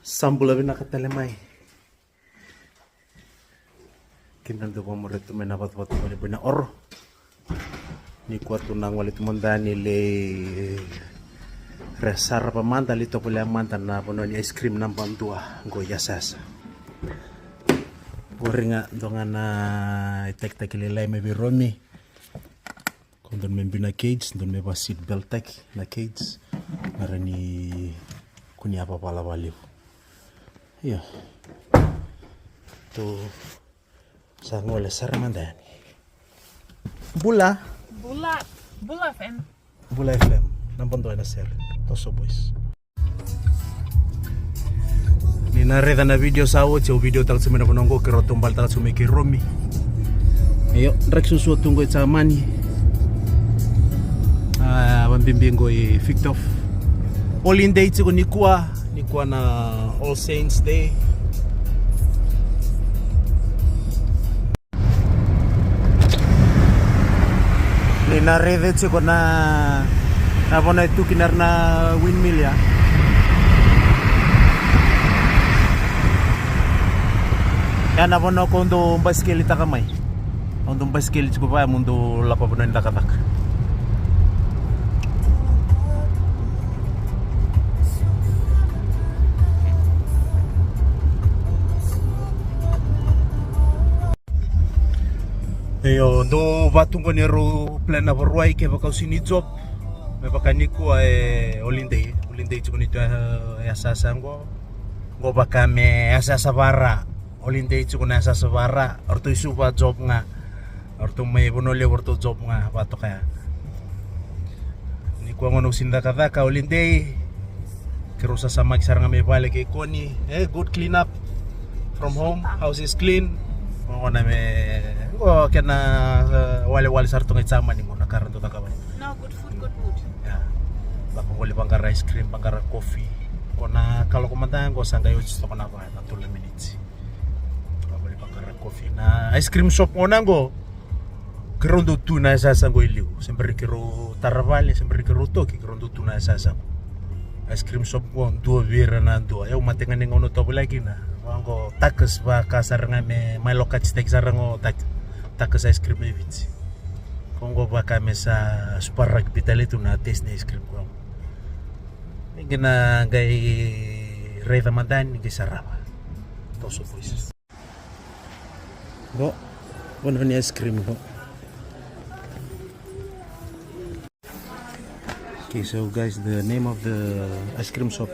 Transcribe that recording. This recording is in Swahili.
Sambula nakatalamay. Kinando ko mo rito may napat-pat ko ni na oro. Ni kwatu nang walit mandani le resar pa manta lito pala manta na puno ni ice cream ng pandua go yasasa. Puri nga donga na itek-tek kililay may biromi. Kung doon may bina cage, doon may ba seat belt tech na cage. Marani kunya pa pala baliw. Iya. Tu sangole saramandani. Bula FM. Bula FM. Nampandoy na sir. Toso boys. Ni nareda na video sa o video tal semana ponongo kero tumbal tal sumeki romi. Ayo rek susu tunggu sa mani. Bambimbingo i Victor. All in day tsuko nikwa na All Saints Day. Ni narede tsuko na bona itu kinar na windmill ya. Ya na bona kondo baskeli takamay. Kondo baskeli tsuko pa mundo lapa bona nakatak. Yo do batung ko nero plan na borwai ke baka sini job me baka niku olinde chuko nito ya sasango go baka me asasa bara olinde chuko na asasa bara orto isuba job nga orto may bonole orto job nga bato kaya niku ngono sinda kada ka olinde kero sa samag sarang me bale ke koni good clean up from home, house is clean. Mo na me kena wale sarto ngai sama ni mo nakaran to takabay. No, good food. Ya. Bako wali bangkar ice cream, bangkar coffee. Kona kalau kumantan ko sangay usto ko na ba na 2 minutes. Wali bangkar coffee na ice cream shop mo nango. Kerondo tuna sa sango iliw. Siyempre kero taravali, siyempre kero toki kerondo tuna sa sango. Ice cream shop ko 2 bira na 2. Ayaw matingan ng uno to lagi na. Wango takas ba kasar nga me lokat steak sarango takas ice cream evits. Kongo ba kami sa super rugby talito na taste na ice cream ko. Hindi na gay reda mandan hindi sarapa. Toso boys. Go. One ni ice cream go. Okay, so guys, the name of the ice cream shop